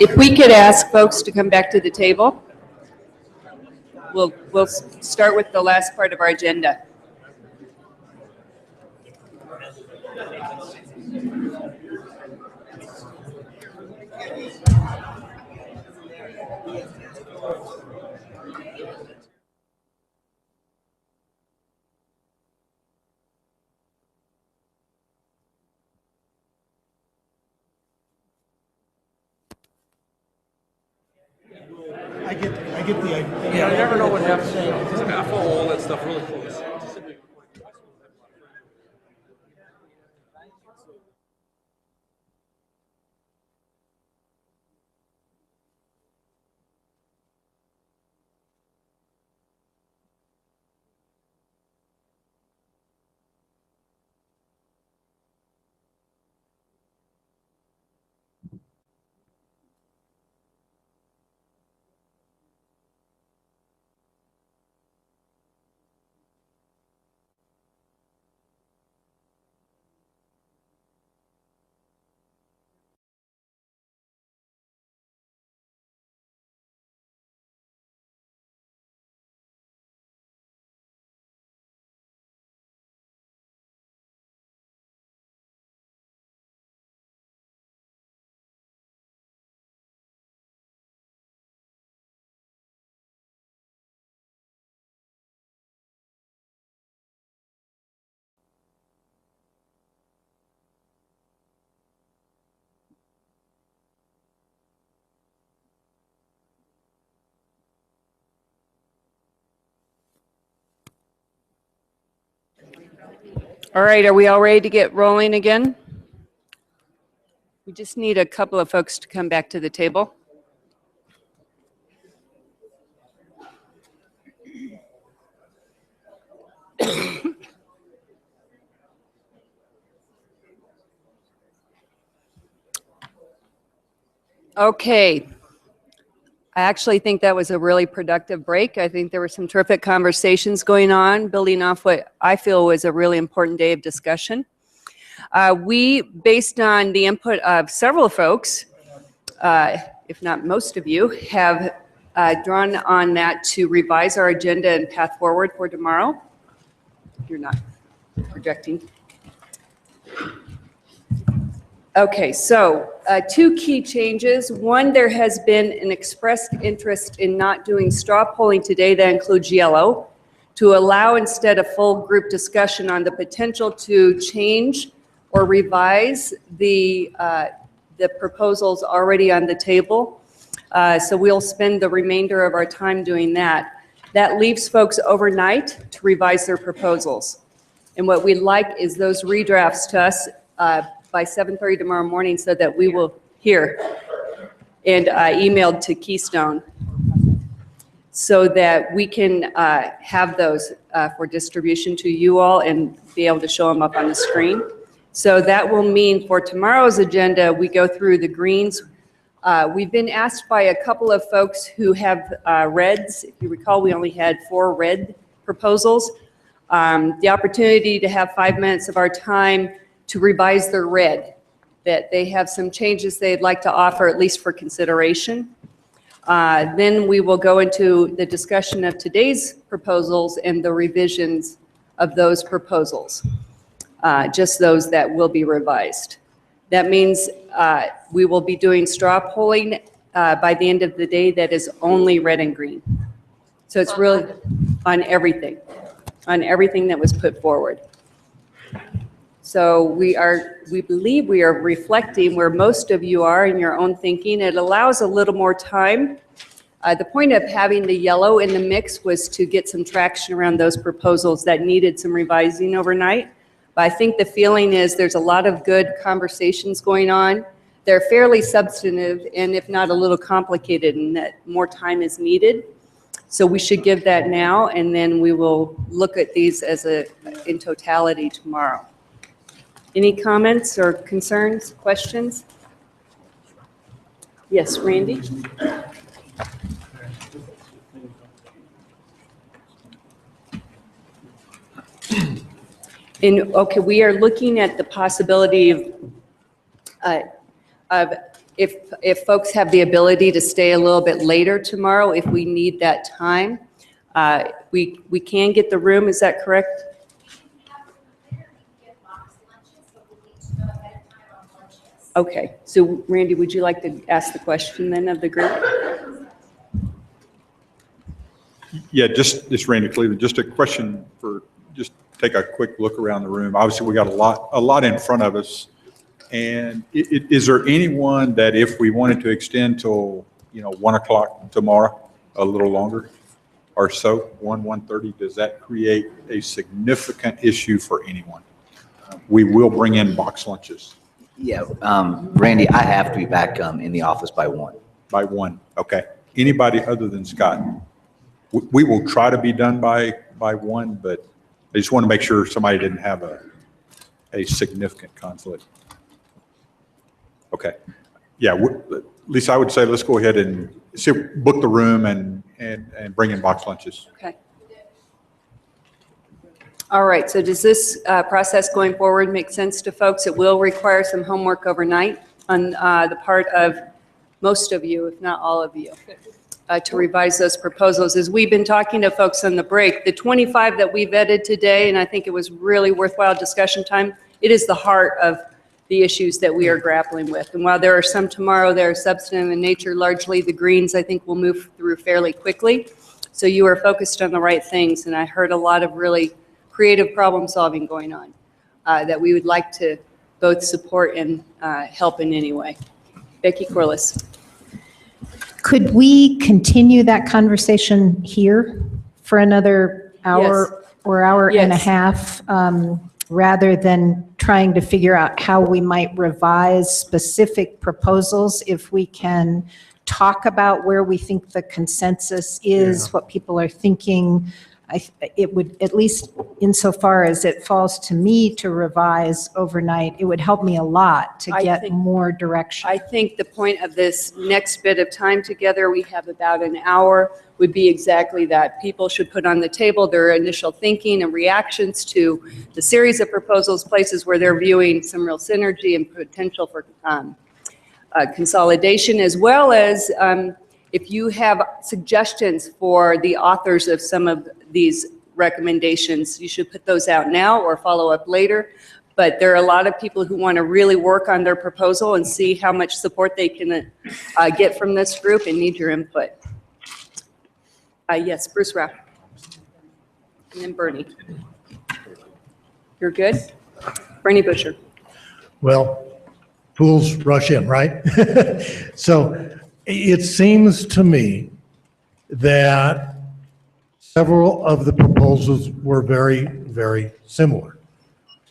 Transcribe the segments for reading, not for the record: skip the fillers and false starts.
If we could ask folks to come back to the table, we'll start with the last part of our agenda. I get the idea. Yeah, I never know what happens. Because I follow all that stuff really close. All right, are we all ready to get rolling again? We just need a couple of folks to come back to the table. Okay. I actually think that was a really productive break. I think there were some terrific conversations going on, building off what I feel was a really important day of discussion. We, based on the input of several folks, if not most of you, have drawn on that to revise our agenda and path forward for tomorrow. You're not projecting. Okay, so two key changes. One, there has been an expressed interest in not doing straw polling today that includes yellow, to allow instead a full group discussion on the potential to change or revise the proposals already on the table. So we'll spend the remainder of our time doing that. That leaves folks overnight to revise their proposals. And what we'd like is those redrafts to us by 7:30 tomorrow morning so that we will hear and emailed to Keystone so that we can have those for distribution to you all and be able to show them up on the screen. So that will mean for tomorrow's agenda, we go through the greens. We've been asked by a couple of folks who have reds. If you recall, we only had 4 red proposals. The opportunity to have 5 minutes of our time to revise their red, that they have some changes they'd like to offer, at least for consideration. Then we will go into the discussion of today's proposals and the revisions of those proposals, just those that will be revised. That means we will be doing straw polling by the end of the day that is only red and green. So it's really on everything that was put forward. So we believe we are reflecting where most of you are in your own thinking. It allows a little more time. The point of having the yellow in the mix was to get some traction around those proposals that needed some revising overnight. But I think the feeling is there's a lot of good conversations going on. They're fairly substantive and if not a little complicated, and that more time is needed. So we should give that now, and then we will look at these as in totality tomorrow. Any comments or concerns, questions? Yes, Randy? Okay, we are looking at the possibility of if folks have the ability to stay a little bit later tomorrow, if we need that time, we can get the room, is that correct? Okay, so Randy, would you like to ask the question then of the group? Yeah, just Randy Cleveland, just a question for, just take a quick look around the room. Obviously, we got a lot in front of us. And is there anyone that if we wanted to extend till, 1 o'clock tomorrow, a little longer or so, 1:30, does that create a significant issue for anyone? We will bring in box lunches. Yeah, Randy, I have to be back in the office by 1. By 1, okay. Anybody other than Scott? We will try to be done by 1, but I just want to make sure somebody didn't have a significant conflict. Okay. Yeah, Lisa, I would say let's go ahead and book the room and bring in box lunches. Okay. All right, so does this process going forward make sense to folks? It will require some homework overnight on the part of most of you, if not all of you, to revise those proposals. As we've been talking to folks on the break, the 25 that we vetted today, and I think it was really worthwhile discussion time, it is the heart of the issues that we are grappling with. And while there are some tomorrow that are substantive in nature, largely the greens I think will move through fairly quickly. So you are focused on the right things, and I heard a lot of really creative problem solving going on that we would like to both support and help in any way. Becky Corliss. Could we continue that conversation here for another hour or hour and a half, rather than trying to figure out how we might revise specific proposals? If we can talk about where we think the consensus is, what people are thinking, it would, at least insofar as it falls to me to revise overnight, it would help me a lot to get more direction. I think the point of this next bit of time together, we have about an hour, would be exactly that. People should put on the table their initial thinking and reactions to the series of proposals, places where they're viewing some real synergy and potential for consolidation, as well as if you have suggestions for the authors of some of these recommendations, you should put those out now or follow up later. But there are a lot of people who want to really work on their proposal and see how much support they can get from this group and need your input. Yes, Bruce Rapp. And then Bernie. You're good? Bernie Busher. Well, fools rush in, right? So it seems to me that several of the proposals were very, very similar.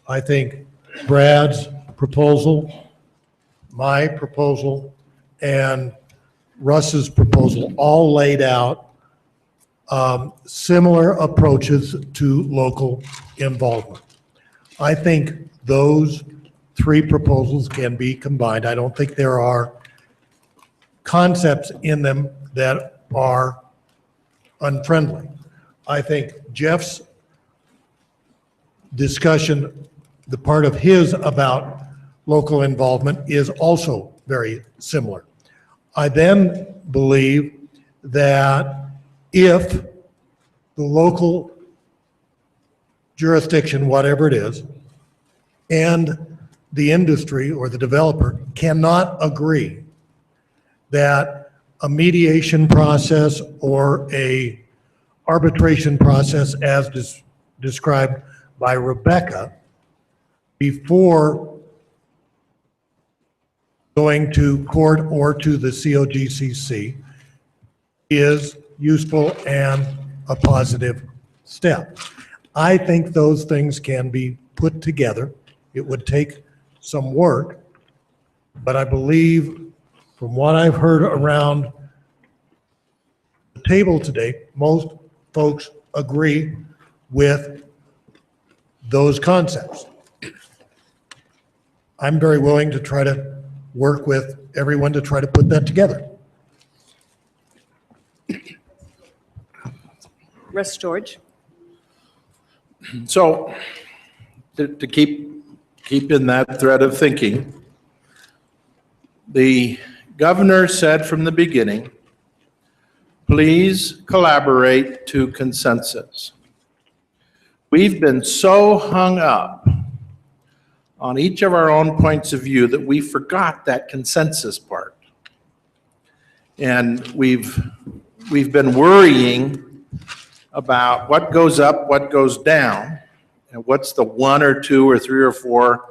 I think Brad's proposal, my proposal, and Russ's proposal all laid out similar approaches to local involvement. I think those three proposals can be combined. I don't think there are concepts in them that are unfriendly. I think Jeff's discussion, the part of his about local involvement, is also very similar. I then believe that if the local jurisdiction, whatever it is, and the industry or the developer cannot agree that a mediation process or a arbitration process as described by Rebecca before going to court or to the COGCC is useful and a positive step. I think those things can be put together. It would take some work, but I believe from what I've heard around the table today, most folks agree with those concepts. I'm very willing to try to work with everyone to try to put that together. Russ George. So to keep in that thread of thinking, the Governor said from the beginning, please collaborate to consensus. We've been so hung up on each of our own points of view that we forgot that consensus part. And we've been worrying about what goes up, what goes down, and what's the 1 or 2 or 3 or 4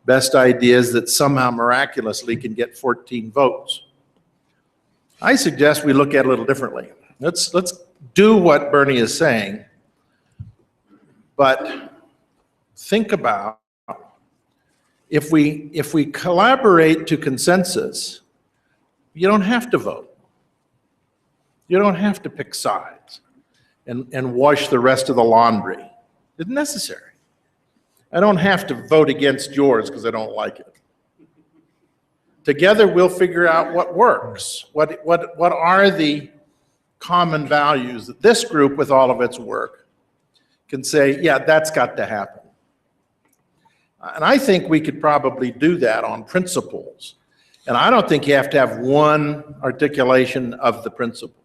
best ideas that somehow miraculously can get 14 votes. I suggest we look at it a little differently. Let's do what Bernie is saying, but think about if we collaborate to consensus, you don't have to vote. You don't have to pick sides and wash the rest of the laundry. It's necessary. I don't have to vote against yours because I don't like it. Together we'll figure out what works. What are the common values that this group with all of its work can say, yeah, that's got to happen. And I think we could probably do that on principles. And I don't think you have to have one articulation of the principle.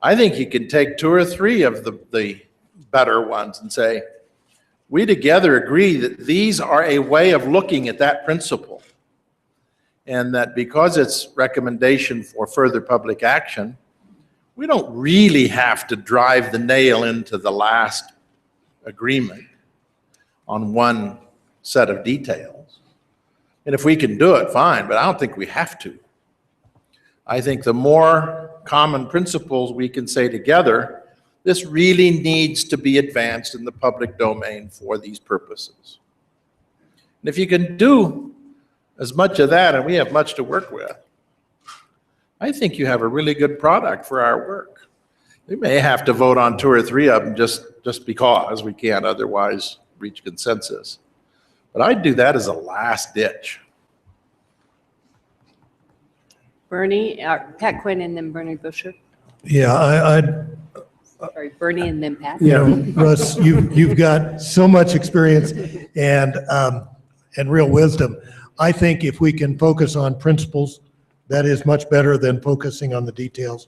I think you can take 2 or 3 of the better ones and say, we together agree that these are a way of looking at that principle. And that because it's recommendation for further public action, we don't really have to drive the nail into the last agreement on one set of details. And if we can do it, fine, but I don't think we have to. I think the more common principles we can say together, this really needs to be advanced in the public domain for these purposes. And if you can do as much of that, and we have much to work with, I think you have a really good product for our work. We may have to vote on 2 or 3 of them just because we can't otherwise reach consensus. But I'd do that as a last ditch. Bernie, Pat Quinn and then Bernie Busher. Yeah, Sorry, Bernie and then Pat. you know, Russ, you've got so much experience and real wisdom. I think if we can focus on principles, that is much better than focusing on the details.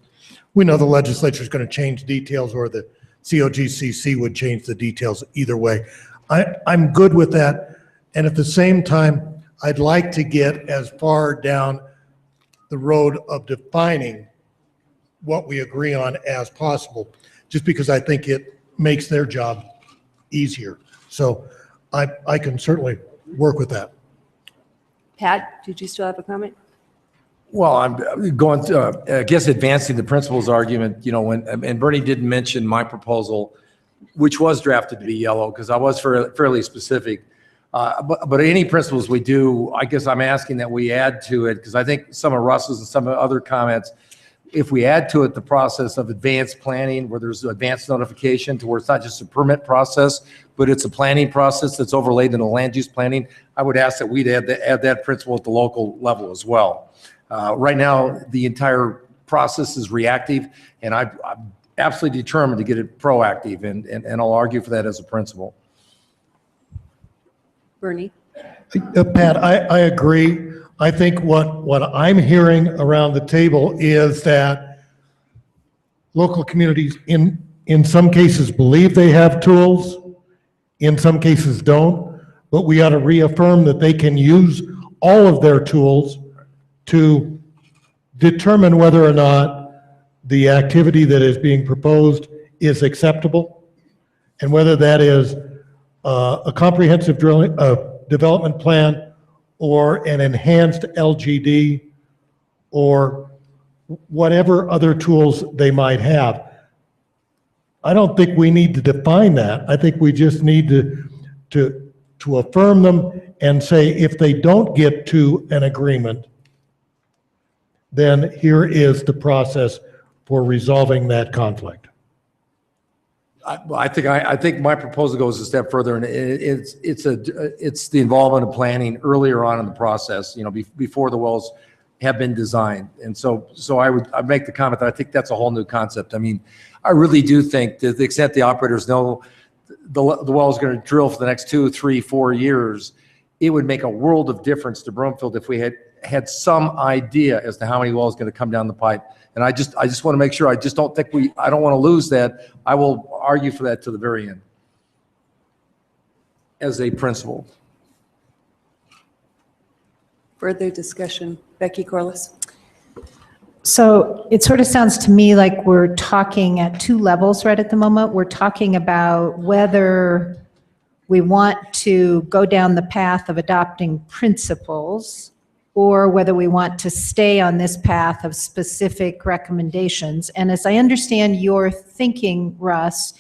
We know the legislature is going to change details, or the COGCC would change the details either way. I'm good with that. And at the same time, I'd like to get as far down the road of defining what we agree on as possible, just because I think it makes their job easier. So I can certainly work with that. Pat, did you still have a comment? Well, I'm going to, I guess, advancing the principles argument, you know, and Bernie did mention my proposal, which was drafted to be yellow, because I was fairly specific. But any principles we do, I guess I'm asking that we add to it, because I think some of Russ's and some of the other comments, if we add to it the process of advanced planning, where there's advanced notification to where it's not just a permit process, but it's a planning process that's overlaid in the land use planning, I would ask that we'd add that principle at the local level as well. Right now, the entire process is reactive, and I'm absolutely determined to get it proactive, and I'll argue for that as a principle. Bernie? Pat, I agree. I think what I'm hearing around the table is that local communities in some cases believe they have tools, in some cases don't, but we ought to reaffirm that they can use all of their tools to determine whether or not the activity that is being proposed is acceptable, and whether that is a comprehensive development plan or an enhanced LGD or whatever other tools they might have. I don't think we need to define that. I think we just need to affirm them and say if they don't get to an agreement, then here is the process for resolving that conflict. I think my proposal goes a step further, and it's the involvement of planning earlier on in the process, you know, before the wells have been designed. And so I'd make the comment that I think that's a whole new concept. I mean, I really do think, to the extent the operators know the well is going to drill for the next 2, 3, 4 years, it would make a world of difference to Broomfield if we had some idea as to how many wells going to come down the pipe. And I just want to make sure, I just don't think I don't want to lose that. I will argue for that to the very end as a principle. Further discussion. Becky Corliss. So it sort of sounds to me like we're talking at two levels right at the moment. We're talking about whether we want to go down the path of adopting principles or whether we want to stay on this path of specific recommendations. And as I understand your thinking, Russ,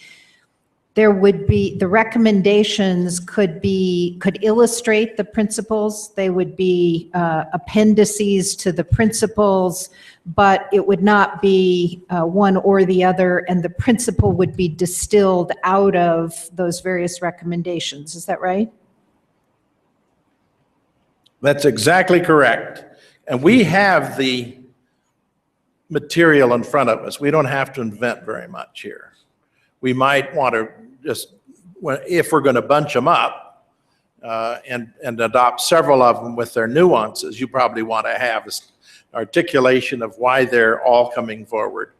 there would be, the recommendations could illustrate the principles. They would be appendices to the principles, but it would not be one or the other, and the principle would be distilled out of those various recommendations. Is that right? That's exactly correct. And we have the material in front of us. We don't have to invent very much here. We might want to just, if we're going to bunch them up and adopt several of them with their nuances, you probably want to have an articulation of why they're all coming forward,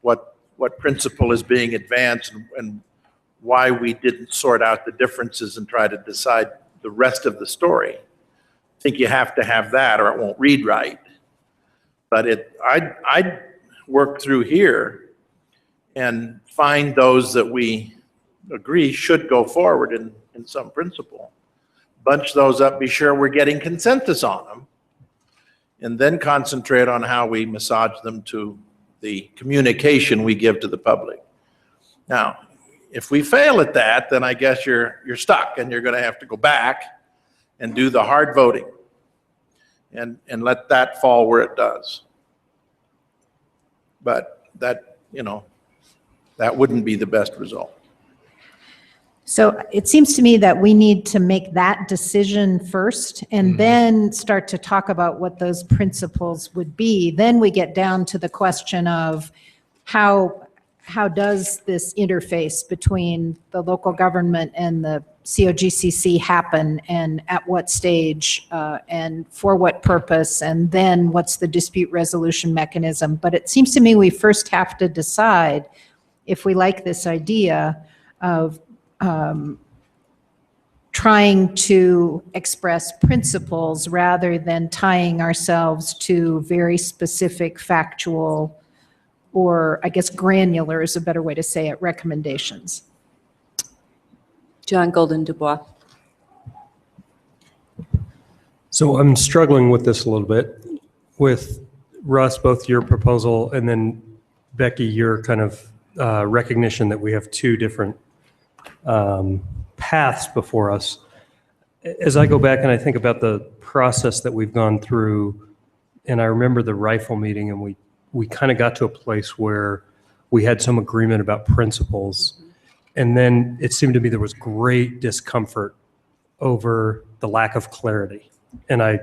what principle is being advanced, and why we didn't sort out the differences and try to decide the rest of the story. I think you have to have that or it won't read right. But I'd work through here and find those that we agree should go forward in some principle. Bunch those up, be sure we're getting consensus on them, and then concentrate on how we massage them to the communication we give to the public. Now, if we fail at that, then I guess you're stuck and you're going to have to go back and do the hard voting and let that fall where it does. But that, that wouldn't be the best result. So it seems to me that we need to make that decision first and then start to talk about what those principles would be. Then we get down to the question of how does this interface between the local government and the COGCC happen, and at what stage and for what purpose, and then what's the dispute resolution mechanism. But it seems to me we first have to decide if we like this idea of trying to express principles rather than tying ourselves to very specific factual, or I guess granular is a better way to say it, recommendations. John Golden Dubois. So I'm struggling with this a little bit with Russ, both your proposal and then Becky, your kind of recognition that we have two different paths before us. As I go back and I think about the process that we've gone through, and I remember the rifle meeting, and we kind of got to a place where we had some agreement about principles. And then it seemed to me there was great discomfort over the lack of clarity. And I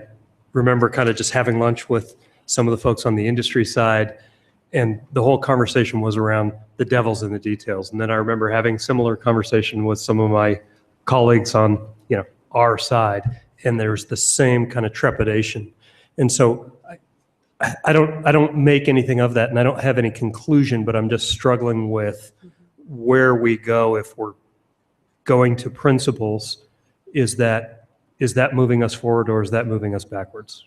remember kind of just having lunch with some of the folks on the industry side, and the whole conversation was around the devil's in the details. And then I remember having similar conversation with some of my colleagues on, our side, and there's the same kind of trepidation. And so I don't make anything of that, and I don't have any conclusion, but I'm just struggling with where we go if we're going to principles. Is that moving us forward, or is that moving us backwards?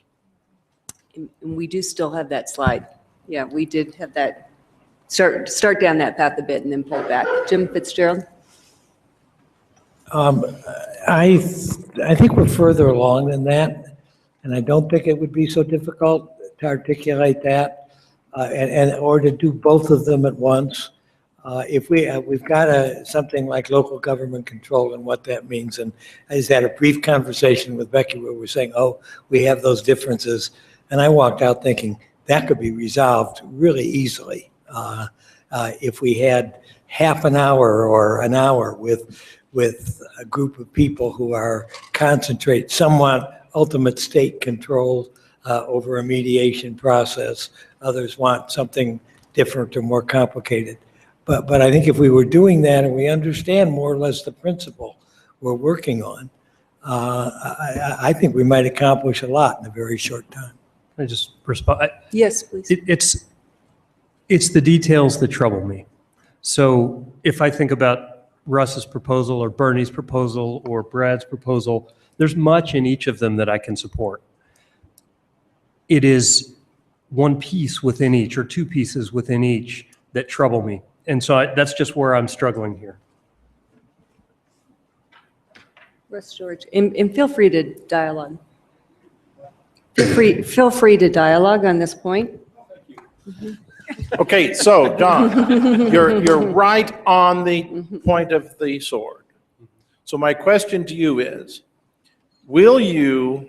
And we do still have that slide. Yeah, we did have that, start down that path a bit and then pull back. Jim Fitzgerald? I think we're further along than that, and I don't think it would be so difficult to articulate that or to do both of them at once. If we've got something like local government control and what that means, and I just had a brief conversation with Becky where we're saying, oh, we have those differences, and I walked out thinking that could be resolved really easily if we had half an hour or an hour with a group of people who are concentrate somewhat ultimate state control over a mediation process. Others want something different or more complicated. But I think if we were doing that and we understand more or less the principle we're working on, I think we might accomplish a lot in a very short time. I just respond? Yes, please. It's the details that trouble me. So if I think about Russ's proposal or Bernie's proposal or Brad's proposal, there's much in each of them that I can support. It is one piece within each or two pieces within each that trouble me. And so that's just where I'm struggling here. Russ, George, and feel free to dialogue. Feel free to dialogue on this point. Okay, so John, you're right on the point of the sword. So my question to you is, will you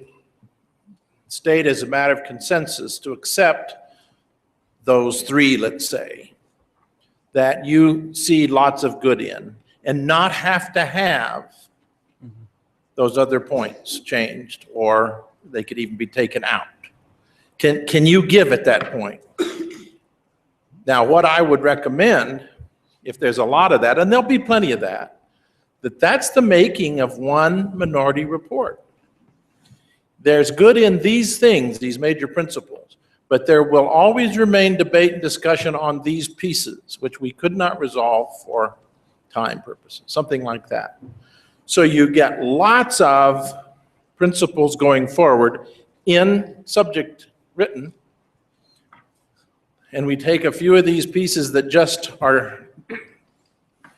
state as a matter of consensus to accept those three, let's say, that you see lots of good in, and not have to have those other points changed, or they could even be taken out? Can you give at that point? Now, what I would recommend, if there's a lot of that, and there'll be plenty of that, that's the making of one minority report. There's good in these things, these major principles, but there will always remain debate and discussion on these pieces, which we could not resolve for time purposes, something like that. So you get lots of principles going forward in subject written, and we take a few of these pieces that just are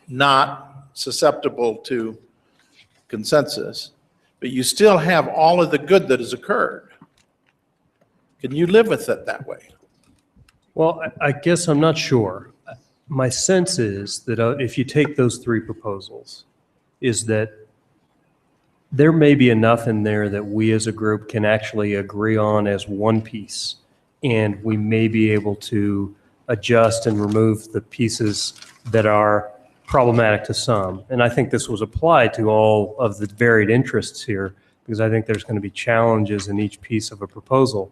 not susceptible to consensus, but you still have all of the good that has occurred. Can you live with it that way? Well, I guess I'm not sure. My sense is that if you take those three proposals, is that there may be enough in there that we as a group can actually agree on as one piece. And we may be able to adjust and remove the pieces that are problematic to some. And I think this was applied to all of the varied interests here, because I think there's going to be challenges in each piece of a proposal.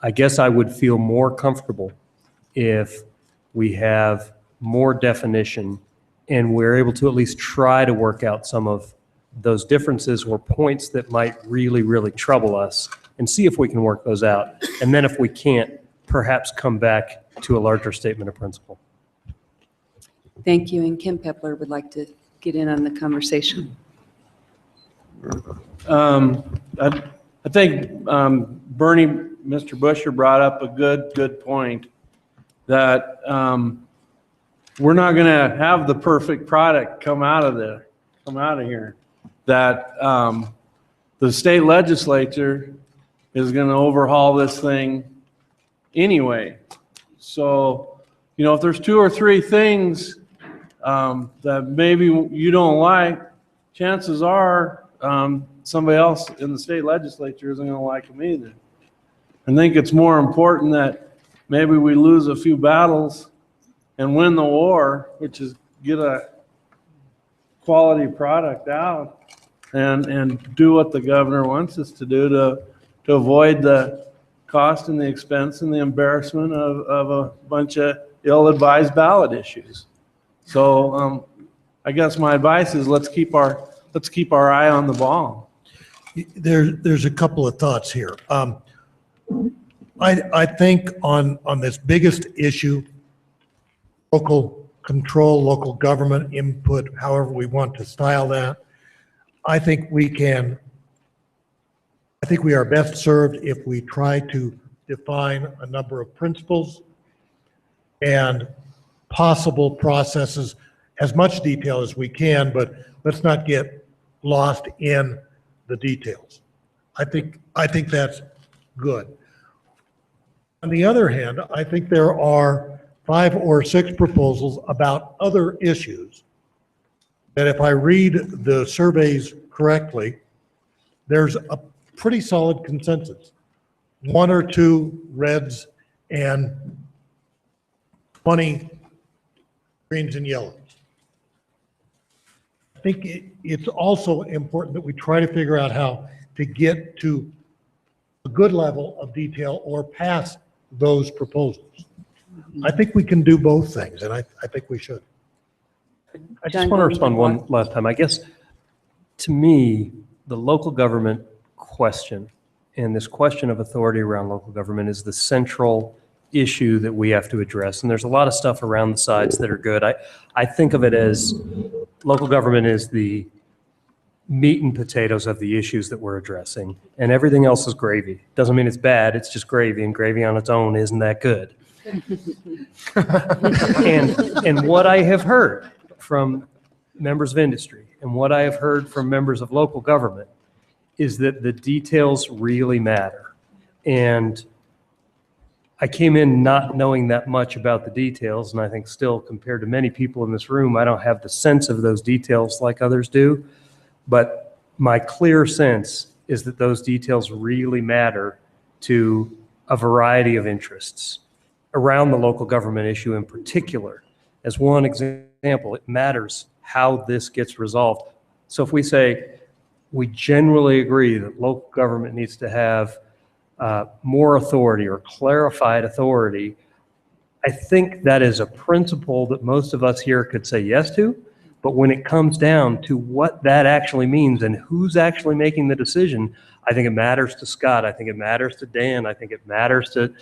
I guess I would feel more comfortable if we have more definition and we're able to at least try to work out some of those differences or points that might really, really trouble us, and see if we can work those out. And then if we can't, perhaps come back to a larger statement of principle. Thank you. And Kim Pepler would like to get in on the conversation. I think Bernie, Mr. Busher brought up a good point that we're not going to have the perfect product come out of here. That the state legislature is going to overhaul this thing anyway. So, you know, if there's two or three things that maybe you don't like, chances are somebody else in the state legislature isn't going to like them either. I think it's more important that maybe we lose a few battles and win the war, which is get a quality product out and do what the governor wants us to do to avoid the cost and the expense and the embarrassment of a bunch of ill-advised ballot issues. So I guess my advice is let's keep our eye on the ball. There's a couple of thoughts here. I think on this biggest issue, local control, local government input, however we want to style that, I think we are best served if we try to define a number of principles and possible processes, as much detail as we can, but let's not get lost in the details. I think that's good. On the other hand, I think there are 5 or 6 proposals about other issues that if I read the surveys correctly, there's a pretty solid consensus. 1 or 2 reds and 20 greens and yellows. I think it's also important that we try to figure out how to get to a good level of detail or pass those proposals. I think we can do both things, and I think we should. I just want to respond one last time. I guess, to me, the local government question and this question of authority around local government is the central issue that we have to address. And there's a lot of stuff around the sides that are good. I think of it as local government is the meat and potatoes of the issues that we're addressing, and everything else is gravy. Doesn't mean it's bad, it's just gravy, and gravy on its own isn't that good. And what I have heard from members of industry and what I have heard from members of local government is that the details really matter. And I came in not knowing that much about the details, and I think still, compared to many people in this room, I don't have the sense of those details like others do. But my clear sense is that those details really matter to a variety of interests around the local government issue in particular. As one example, it matters how this gets resolved. So if we say we generally agree that local government needs to have more authority or clarified authority, I think that is a principle that most of us here could say yes to. But when it comes down to what that actually means and who's actually making the decision, I think it matters to Scott. I think it matters to Dan. I think it matters to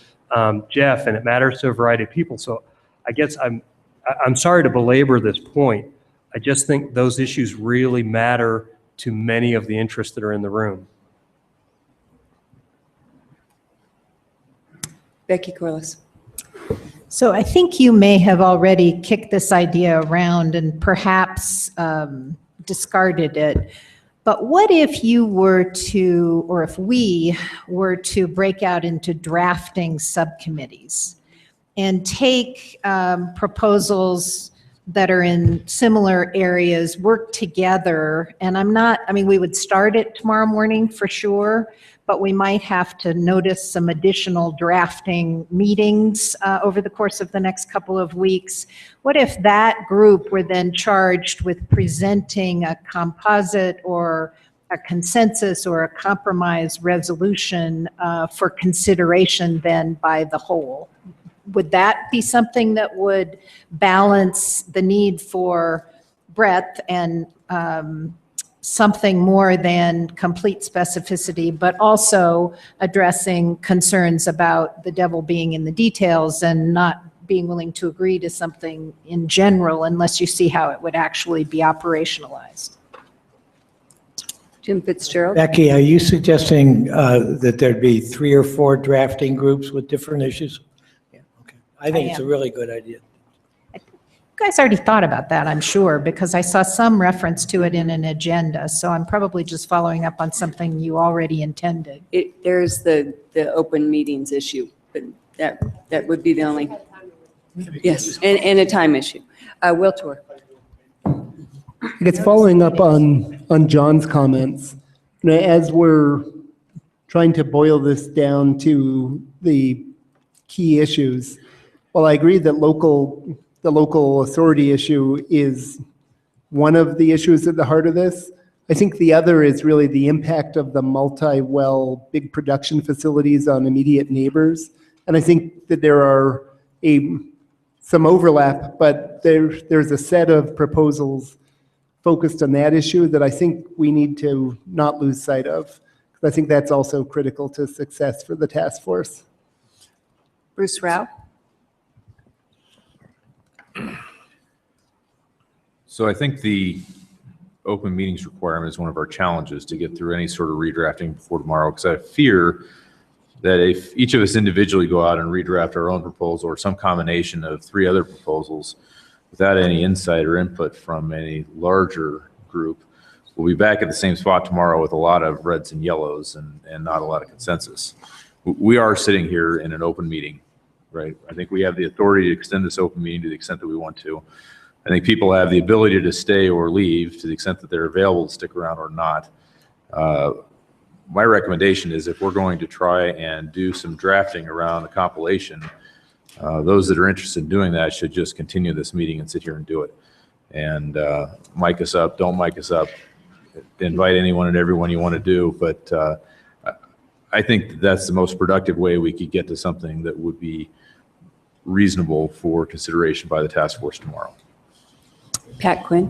Jeff, and it matters to a variety of people. So I guess I'm sorry to belabor this point. I just think those issues really matter to many of the interests that are in the room. Becky Corliss. So I think you may have already kicked this idea around and perhaps discarded it. But what if you were to, or if we were to break out into drafting subcommittees and take proposals that are in similar areas, work together, and we would start it tomorrow morning for sure, but we might have to notice some additional drafting meetings over the course of the next couple of weeks. What if that group were then charged with presenting a composite or a consensus or a compromise resolution for consideration then by the whole? Would that be something that would balance the need for breadth and something more than complete specificity, but also addressing concerns about the devil being in the details and not being willing to agree to something in general unless you see how it would actually be operationalized? Jim Fitzgerald. Becky, are you suggesting that there'd be 3 or 4 drafting groups with different issues? Yeah, okay. I think it's a really good idea. You guys already thought about that, I'm sure, because I saw some reference to it in an agenda, so I'm probably just following up on something you already intended. There's the open meetings issue, but that would be the only, yes, and a time issue. Will Tour. I guess following up on John's comments, as we're trying to boil this down to the key issues, while I agree that the local authority issue is one of the issues at the heart of this, I think the other is really the impact of the multi-well big production facilities on immediate neighbors. And I think that there are some overlap, but there's a set of proposals focused on that issue that I think we need to not lose sight of. Because I think that's also critical to success for the task force. Bruce Rao. So I think the open meetings requirement is one of our challenges to get through any sort of redrafting before tomorrow, because I fear that if each of us individually go out and redraft our own proposal or some combination of 3 other proposals without any insight or input from a larger group, we'll be back at the same spot tomorrow with a lot of reds and yellows and not a lot of consensus. We are sitting here in an open meeting, right? I think we have the authority to extend this open meeting to the extent that we want to. I think people have the ability to stay or leave to the extent that they're available to stick around or not. My recommendation is if we're going to try and do some drafting around the compilation, those that are interested in doing that should just continue this meeting and sit here and do it. And mic us up, don't mic us up, invite anyone and everyone you want to do. But I think that's the most productive way we could get to something that would be reasonable for consideration by the task force tomorrow. Pat Quinn.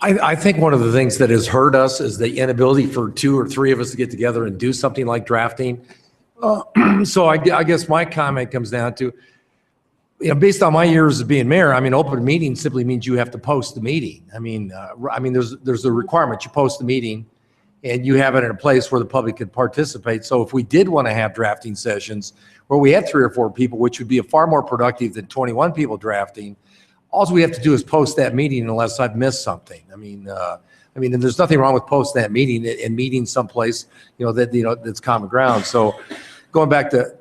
I think one of the things that has hurt us is the inability for 2 or 3 of us to get together and do something like drafting. So I guess my comment comes down to, based on my years of being mayor, I mean, open meeting simply means you have to post the meeting. I mean, there's a requirement, you post the meeting and you have it in a place where the public could participate. So if we did want to have drafting sessions where we had 3 or 4 people, which would be far more productive than 21 people drafting, all we have to do is post that meeting unless I've missed something. I mean, and there's nothing wrong with posting that meeting and meeting someplace, that's common ground. So going back to,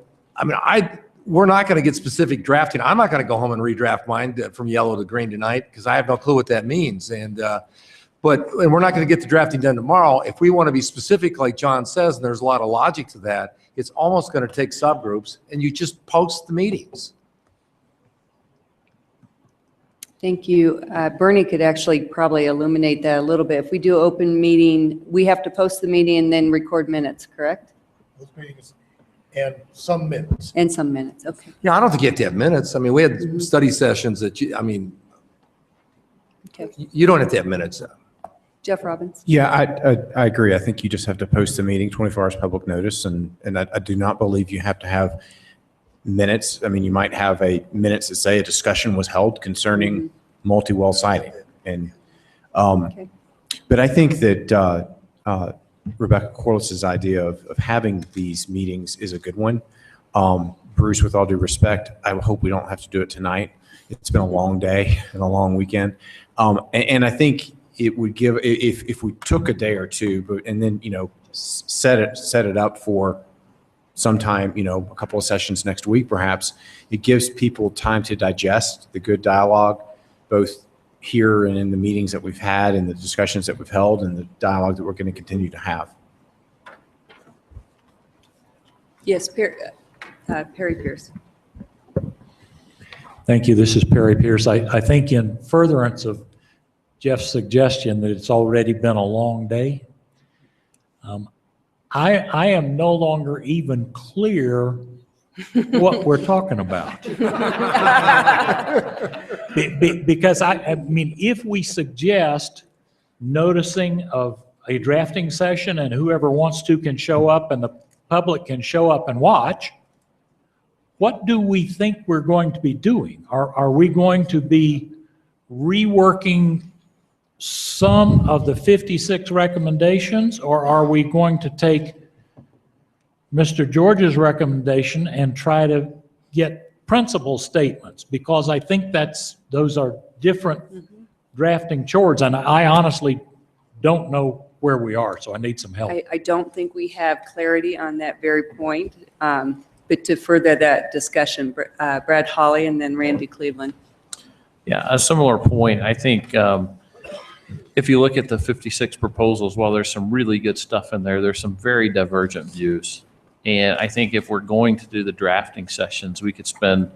we're not going to get specific drafting. I'm not going to go home and redraft mine from yellow to green tonight because I have no clue what that means. And we're not going to get the drafting done tomorrow. If we want to be specific, like John says, and there's a lot of logic to that, it's almost going to take subgroups and you just post the meetings. Thank you. Bernie could actually probably illuminate that a little bit. If we do open meeting, we have to post the meeting and then record minutes, correct? Those meetings and some minutes. And some minutes, okay. Yeah, I don't think you have to have minutes. I mean, we had study sessions that you don't have to have minutes. Jeff Robbins? Yeah, I agree. I think you just have to post the meeting, 24 hours public notice, and I do not believe you have to have minutes. I mean, you might have minutes that say a discussion was held concerning multi-well siting. And, but I think that Rebecca Corliss's idea of having these meetings is a good one. Bruce, with all due respect, I hope we don't have to do it tonight. It's been a long day and a long weekend. And I think it would give, if we took a day or two, and then, set it up for sometime, a couple of sessions next week, perhaps, it gives people time to digest the good dialogue, both here and in the meetings that we've had and the discussions that we've held and the dialogue that we're going to continue to have. Yes, Perry Pierce. Thank you. This is Perry Pierce. I think in furtherance of Jeff's suggestion that it's already been a long day, I am no longer even clear what we're talking about. Because I mean, if we suggest noticing of a drafting session and whoever wants to can show up and the public can show up and watch, what do we think we're going to be doing? Are we going to be reworking some of the 56 recommendations, or are we going to take Mr. George's recommendation and try to get principal statements? Because I think those are different drafting chores, and I honestly don't know where we are, so I need some help. I don't think we have clarity on that very point, but to further that discussion, Brad Hawley and then Randy Cleveland. Yeah, a similar point. I think if you look at the 56 proposals, while there's some really good stuff in there, there's some very divergent views. And I think if we're going to do the drafting sessions, we could spend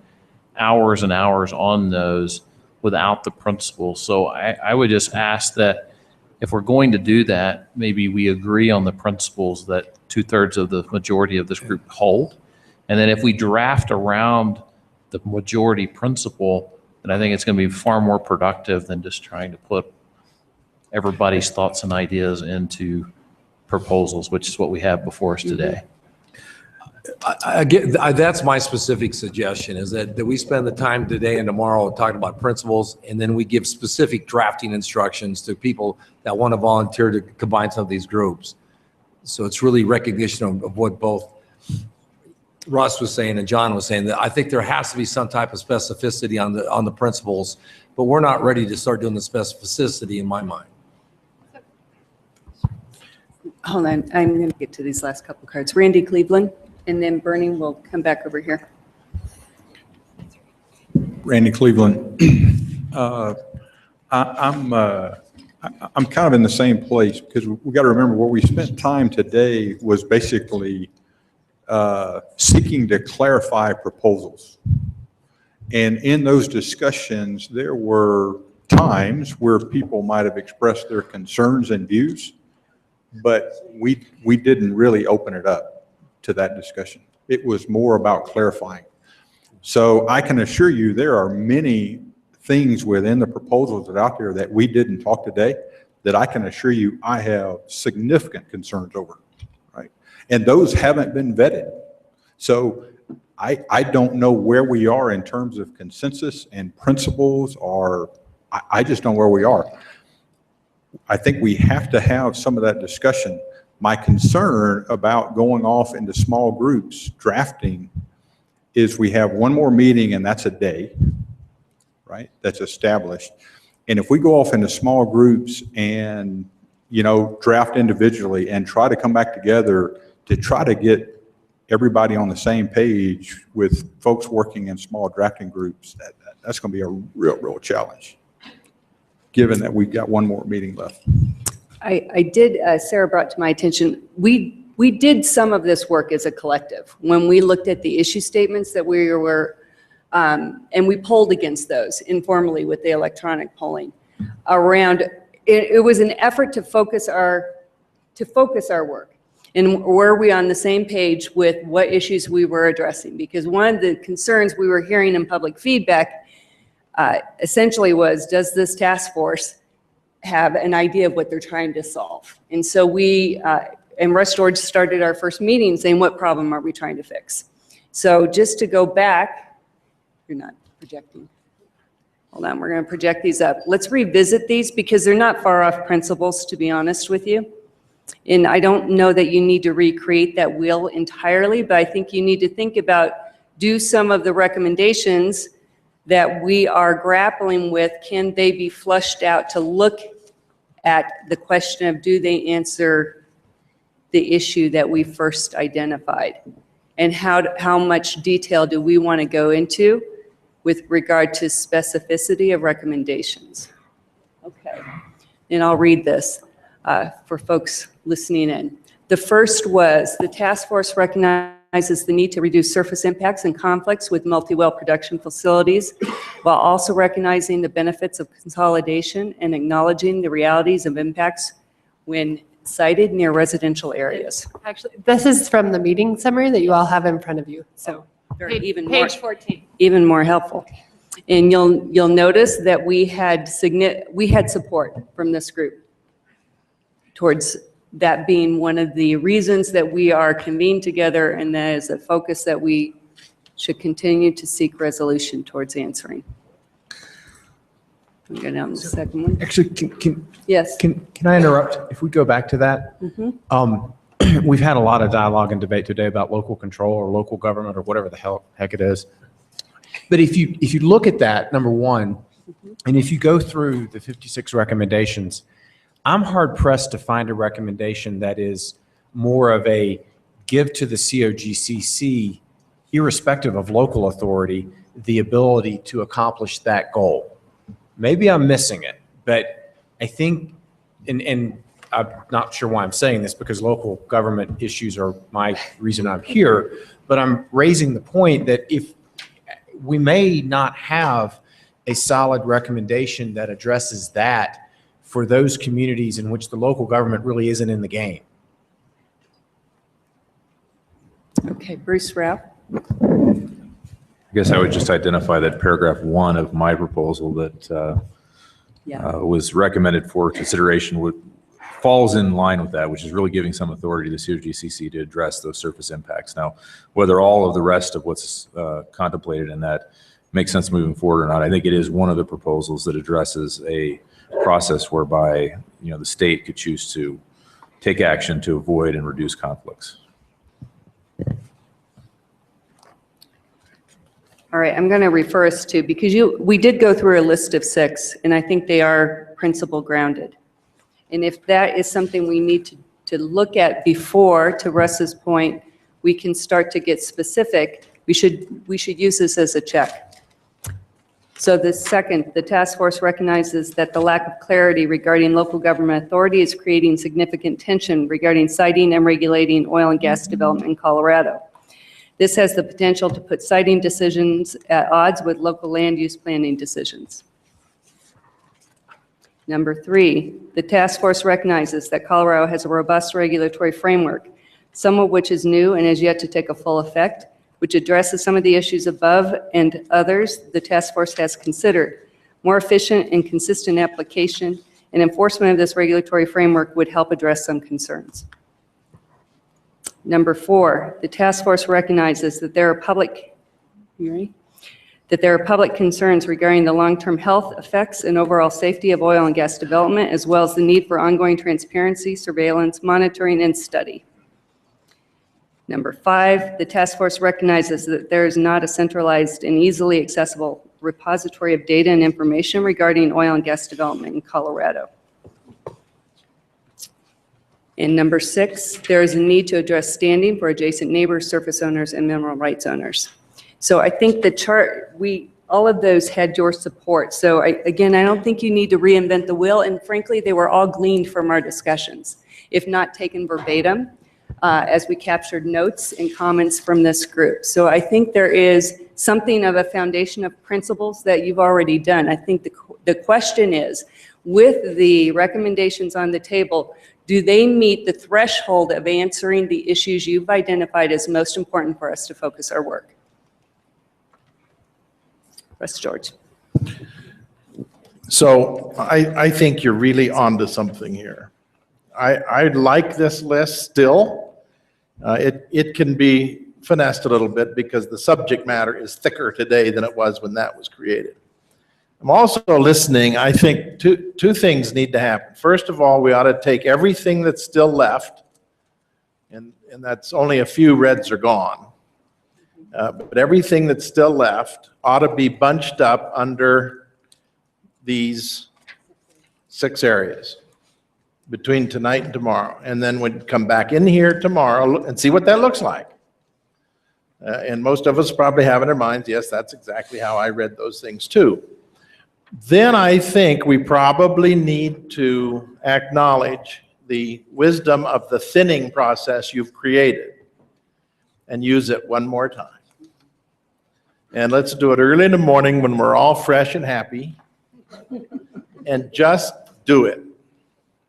hours and hours on those without the principles. So I would just ask that if we're going to do that, maybe we agree on the principles that 2/3 of the majority of this group hold. And then if we draft around the majority principle, then I think it's going to be far more productive than just trying to put everybody's thoughts and ideas into proposals, which is what we have before us today. That's my specific suggestion, is that we spend the time today and tomorrow talking about principles, and then we give specific drafting instructions to people that want to volunteer to combine some of these groups. So it's really recognition of what both Russ was saying and John was saying, that I think there has to be some type of specificity on the principles, but we're not ready to start doing the specificity in my mind. Hold on, I'm going to get to these last couple cards. Randy Cleveland, and then Bernie will come back over here. Randy Cleveland. I'm kind of in the same place, because we got to remember where we spent time today was basically seeking to clarify proposals. And in those discussions, there were times where people might have expressed their concerns and views, but we didn't really open it up to that discussion. It was more about clarifying. So I can assure you there are many things within the proposals that are out there that we didn't talk today that I can assure you I have significant concerns over, right? And those haven't been vetted. So I don't know where we are in terms of consensus and principles, or I just don't know where we are. I think we have to have some of that discussion. My concern about going off into small groups drafting is we have one more meeting and that's a day, right? That's established. And if we go off into small groups and, you know, draft individually and try to come back together to try to get everybody on the same page with folks working in small drafting groups, that's going to be a real challenge, given that we've got one more meeting left. I did, Sarah brought to my attention, we did some of this work as a collective when we looked at the issue statements that we were, and we polled against those informally with the electronic polling around, it was an effort to focus our work. And were we on the same page with what issues we were addressing? Because one of the concerns we were hearing in public feedback essentially was, does this task force have an idea of what they're trying to solve? And so we, and Russ George started our first meeting saying, what problem are we trying to fix? So just to go back, you're not projecting. Hold on, we're going to project these up. Let's revisit these because they're not far off principles, to be honest with you. And I don't know that you need to recreate that wheel entirely, but I think you need to think about, do some of the recommendations that we are grappling with, can they be flushed out to look at the question of, do they answer the issue that we first identified? And how much detail do we want to go into with regard to specificity of recommendations? Okay, and I'll read this for folks listening in. The first was, the task force recognizes the need to reduce surface impacts and conflicts with multi-well production facilities, while also recognizing the benefits of consolidation and acknowledging the realities of impacts when sited near residential areas. Actually, this is from the meeting summary that you all have in front of you, so. Page 14. Even more helpful. And you'll notice that we had support from this group towards that being one of the reasons that we are convened together, and that is a focus that we should continue to seek resolution towards answering. We'll go down to the second one. Actually, Yes. Can I interrupt? If we go back to that, we've had a lot of dialogue and debate today about local control or local government or whatever the heck it is. But if you look at that, number one, and if you go through the 56 recommendations, I'm hard pressed to find a recommendation that is more of a give to the COGCC, irrespective of local authority, the ability to accomplish that goal. Maybe I'm missing it, but I think, and I'm not sure why I'm saying this because local government issues are my reason I'm here, but I'm raising the point that if we may not have a solid recommendation that addresses that for those communities in which the local government really isn't in the game. Okay, Bruce Rao. I guess I would just identify that paragraph 1 of my proposal that was recommended for consideration falls in line with that, which is really giving some authority to COGCC to address those surface impacts. Now, whether all of the rest of what's contemplated in that makes sense moving forward or not, I think it is one of the proposals that addresses a process whereby, you know, the state could choose to take action to avoid and reduce conflicts. All right, I'm going to refer us to, because we did go through a list of 6, and I think they are principle grounded. And if that is something we need to look at before, to Russ's point, we can start to get specific, we should use this as a check. So the second, the task force recognizes that the lack of clarity regarding local government authority is creating significant tension regarding siting and regulating oil and gas development in Colorado. This has the potential to put siting decisions at odds with local land use planning decisions. Number 3, the task force recognizes that Colorado has a robust regulatory framework, some of which is new and has yet to take a full effect, which addresses some of the issues above and others the task force has considered. More efficient and consistent application and enforcement of this regulatory framework would help address some concerns. Number 4, the task force recognizes that there are public, you ready? That there are public concerns regarding the long-term health effects and overall safety of oil and gas development, as well as the need for ongoing transparency, surveillance, monitoring, and study. Number 5, the task force recognizes that there is not a centralized and easily accessible repository of data and information regarding oil and gas development in Colorado. And number 6, there is a need to address standing for adjacent neighbors, surface owners, and mineral rights owners. So I think the chart, all of those had your support. So again, I don't think you need to reinvent the wheel, and frankly, they were all gleaned from our discussions, if not taken verbatim, as we captured notes and comments from this group. So I think there is something of a foundation of principles that you've already done. I think the question is, with the recommendations on the table, do they meet the threshold of answering the issues you've identified as most important for us to focus our work? Russ George. So I think you're really onto something here. I like this list still. It can be finessed a little bit because the subject matter is thicker today than it was when that was created. I'm also listening. I think two things need to happen. First of all, we ought to take everything that's still left, and that's only a few reds are gone, but everything that's still left ought to be bunched up under these 6 areas between tonight and tomorrow. And then we'd come back in here tomorrow and see what that looks like. And most of us probably have in our minds, yes, that's exactly how I read those things too. Then I think we probably need to acknowledge the wisdom of the thinning process you've created and use it one more time. And let's do it early in the morning when we're all fresh and happy, and just do it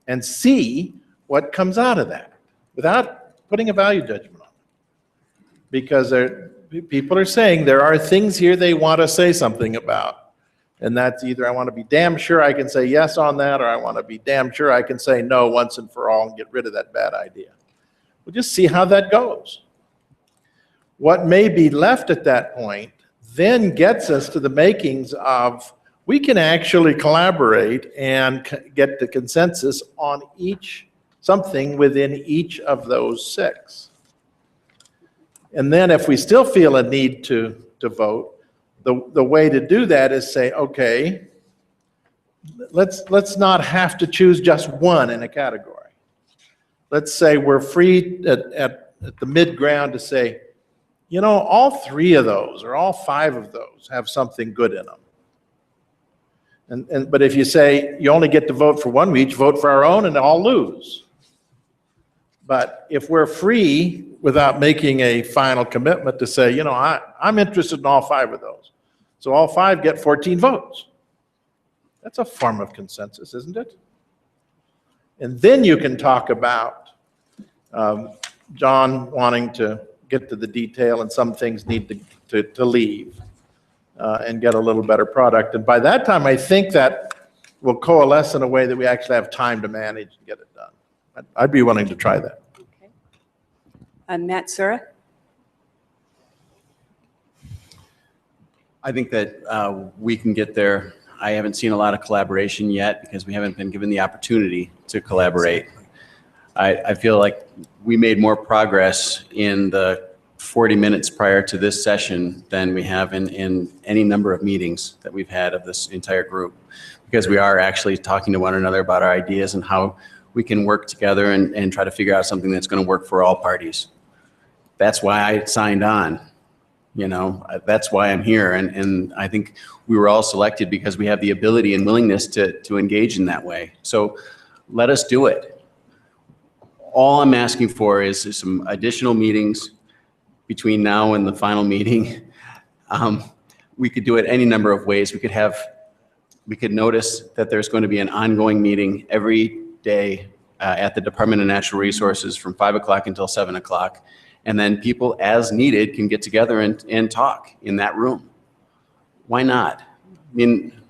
and see what comes out of that without putting a value judgment on it. Because people are saying there are things here they want to say something about. And that's either I want to be damn sure I can say yes on that, or I want to be damn sure I can say no once and for all and get rid of that bad idea. We'll just see how that goes. What may be left at that point then gets us to the makings of we can actually collaborate and get the consensus on something within each of those 6. And then if we still feel a need to vote, the way to do that is say, okay, let's not have to choose just one in a category. Let's say we're free at the mid-ground to say, you know, all 3 of those or all 5 of those have something good in them. But if you say you only get to vote for one, we each vote for our own and all lose. But if we're free without making a final commitment to say, you know, I'm interested in all 5 of those. So all 5 get 14 votes. That's a form of consensus, isn't it? And then you can talk about John wanting to get to the detail and some things need to leave and get a little better product. And by that time, I think that will coalesce in a way that we actually have time to manage and get it done. I'd be willing to try that. Okay. Matt Sura? I think that we can get there. I haven't seen a lot of collaboration yet because we haven't been given the opportunity to collaborate. I feel like we made more progress in the 40 minutes prior to this session than we have in any number of meetings that we've had of this entire group, because we are actually talking to one another about our ideas and how we can work together and try to figure out something that's going to work for all parties. That's why I signed on. You know, that's why I'm here. And I think we were all selected because we have the ability and willingness to engage in that way. So let us do it. All I'm asking for is some additional meetings between now and the final meeting. We could do it any number of ways. We could notice that there's going to be an ongoing meeting every day at the Department of Natural Resources from 5 o'clock until 7 o'clock. And then people, as needed, can get together and talk in that room. Why not? I mean,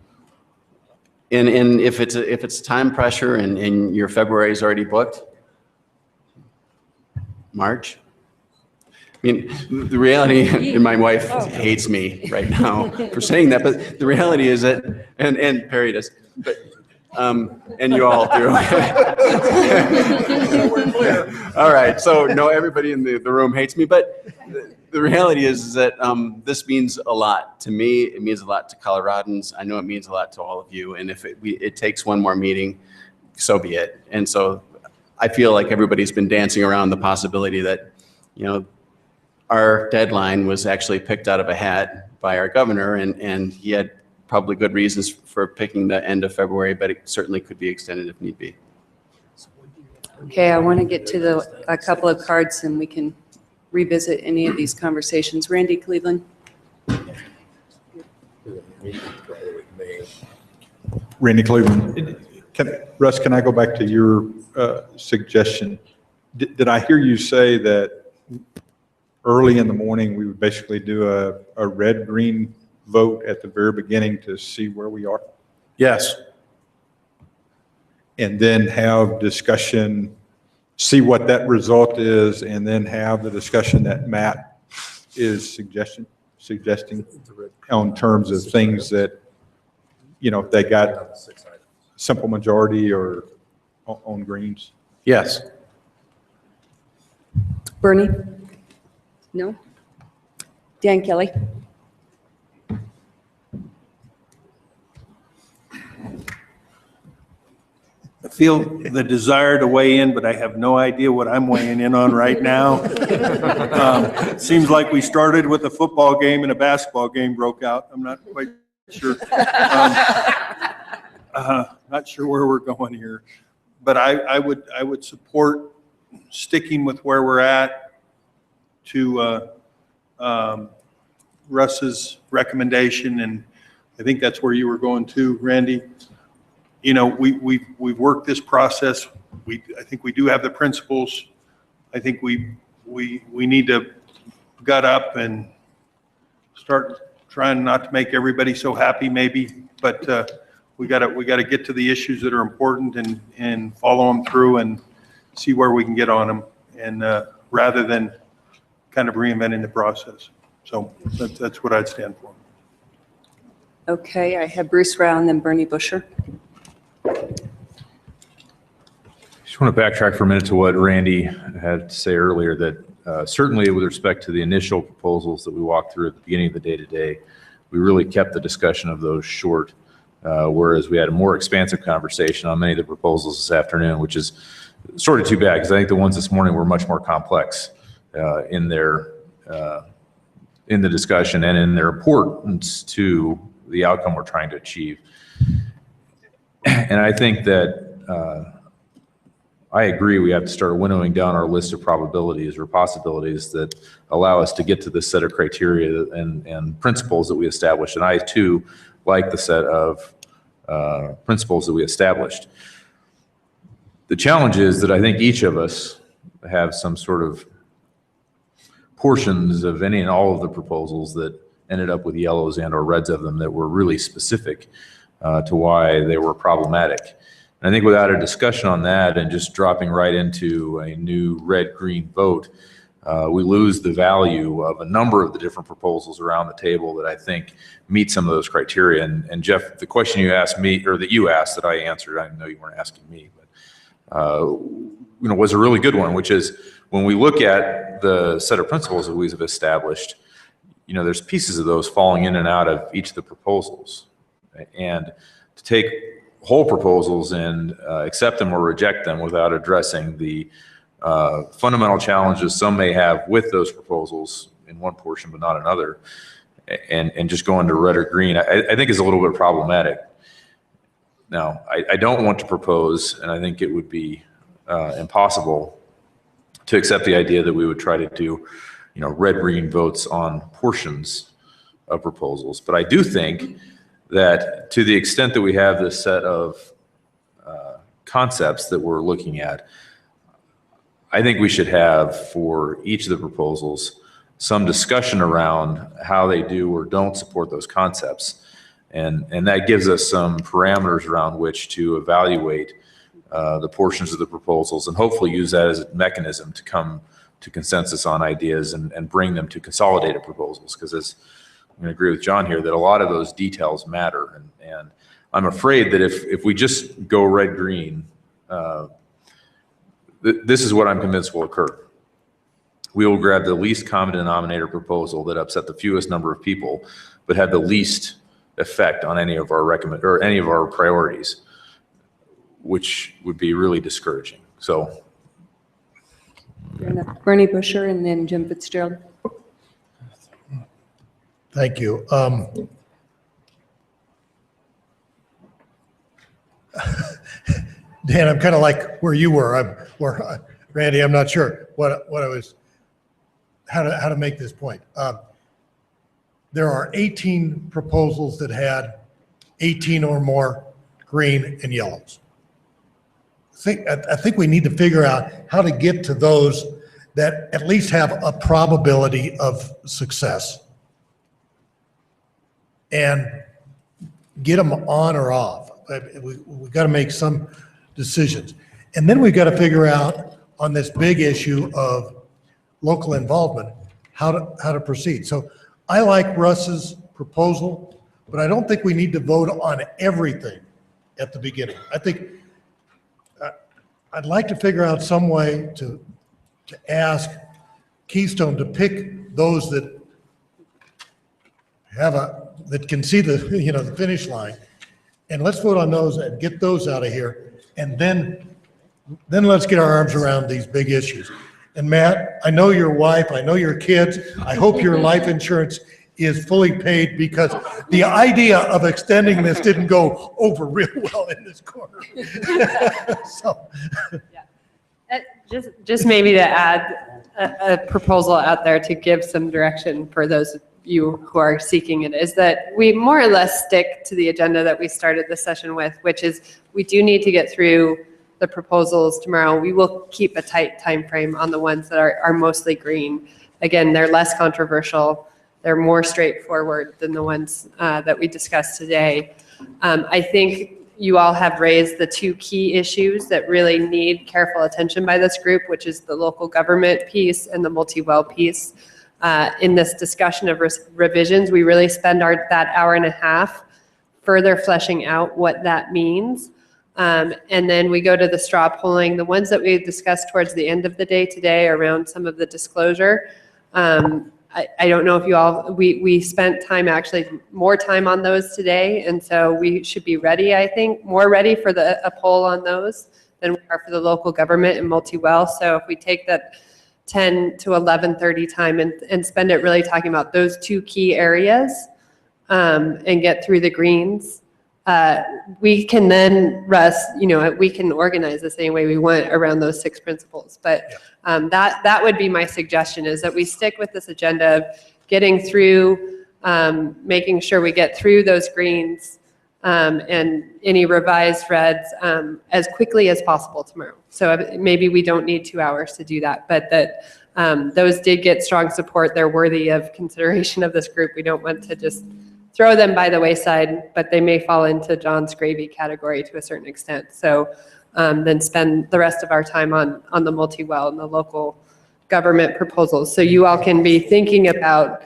And if it's time pressure and your February is already booked, March? I mean, the reality, and my wife hates me right now for saying that, but the reality is that, and Perry does, but, and you all do. All right, so no, everybody in the room hates me, but the reality is that this means a lot to me. It means a lot to Coloradans. I know it means a lot to all of you, and if it takes one more meeting, so be it. And so I feel like everybody's been dancing around the possibility that, you know, our deadline was actually picked out of a hat by our governor, and he had probably good reasons for picking the end of February, but it certainly could be extended if need be. Okay, I want to get to a couple of cards and we can revisit any of these conversations. Randy Cleveland? Randy Cleveland. Russ, can I go back to your suggestion? Did I hear you say that early in the morning we would basically do a red-green vote at the very beginning to see where we are? Yes. And then have discussion, see what that result is, and then have the discussion that Matt is suggesting on terms of things that, you know, if they got simple majority or on greens? Yes. Bernie? No? Dan Kelly? I feel the desire to weigh in, but I have no idea what I'm weighing in on right now. It seems like we started with a football game and a basketball game broke out. I'm not quite sure. Not sure where we're going here, but I would support sticking with where we're at to Russ's recommendation, and I think that's where you were going to, Randy. You know, we've worked this process. I think we do have the principles. I think we need to gut up and start trying not to make everybody so happy, maybe, but we gotta get to the issues that are important and follow them through and see where we can get on them, and rather than kind of reinventing the process. So that's what I'd stand for. Okay, I have Bruce Rao and then Bernie Busher. Just want to backtrack for a minute to what Randy had to say earlier, that certainly with respect to the initial proposals that we walked through at the beginning of the day today, we really kept the discussion of those short, whereas we had a more expansive conversation on many of the proposals this afternoon, which is sort of too bad, because I think the ones this morning were much more complex in the discussion and in their importance to the outcome we're trying to achieve. And I think that I agree we have to start winnowing down our list of probabilities or possibilities that allow us to get to this set of criteria and principles that we established. And I too like the set of principles that we established. The challenge is that I think each of us have some sort of portions of any and all of the proposals that ended up with yellows and or reds of them that were really specific to why they were problematic. And I think without a discussion on that and just dropping right into a new red-green vote, we lose the value of a number of the different proposals around the table that I think meet some of those criteria. And Jeff, the question you asked me, or that you asked that I answered, I know you weren't asking me, but was a really good one, which is when we look at the set of principles that we have established, there's pieces of those falling in and out of each of the proposals. And to take whole proposals and accept them or reject them without addressing the fundamental challenges some may have with those proposals in one portion but not another, and just go into red or green, I think is a little bit problematic. Now, I don't want to propose, and I think it would be impossible to accept the idea that we would try to do red-green votes on portions of proposals. But I do think that to the extent that we have this set of concepts that we're looking at, I think we should have for each of the proposals some discussion around how they do or don't support those concepts. And that gives us some parameters around which to evaluate the portions of the proposals and hopefully use that as a mechanism to come to consensus on ideas and bring them to consolidated proposals. Because as I'm going to agree with John here that a lot of those details matter. And I'm afraid that if we just go red-green, this is what I'm convinced will occur. We will grab the least common denominator proposal that upset the fewest number of people, but had the least effect on any of our any of our priorities, which would be really discouraging. So, Bernie Busher and then Jim Fitzgerald. Thank you. Dan, I'm kind of like where you were. Randy, I'm not sure what I was, how to make this point. There are 18 proposals that had 18 or more green and yellows. I think we need to figure out how to get to those that at least have a probability of success and get them on or off. We got to make some decisions. And then we've got to figure out on this big issue of local involvement, how to proceed. So I like Russ's proposal, but I don't think we need to vote on everything at the beginning. I think I'd like to figure out some way to ask Keystone to pick those that that can see the the finish line, and let's vote on those and get those out of here, and then let's get our arms around these big issues. And Matt, I know your wife, I know your kids, I hope your life insurance is fully paid, because the idea of extending this didn't go over real well in this corner. So. Just maybe to add a proposal out there to give some direction for those of you who are seeking it, is that we more or less stick to the agenda that we started the session with, which is we do need to get through the proposals tomorrow. We will keep a tight time frame on the ones that are mostly green. Again, they're less controversial. They're more straightforward than the ones that we discussed today. I think you all have raised the two key issues that really need careful attention by this group, which is the local government piece and the multi-well piece. In this discussion of revisions, we really spend that hour and a half further fleshing out what that means. And then we go to the straw polling. The ones that we discussed towards the end of the day today around some of the disclosure, I don't know if you all, we spent time, actually more time on those today. And so we should be ready, I think, more ready for a poll on those than we are for the local government and multi-well. So if we take that 10 to 11:30 time and spend it really talking about those two key areas and get through the greens, we can then, Russ, we can organize this any way we want around those 6 principles. But that would be my suggestion, is that we stick with this agenda of getting through, making sure we get through those greens and any revised reds as quickly as possible tomorrow. So maybe we don't need 2 hours to do that, but that those did get strong support. They're worthy of consideration of this group. We don't want to just throw them by the wayside, but they may fall into John's gravy category to a certain extent. So then spend the rest of our time on the multi-well and the local government proposals. So you all can be thinking about,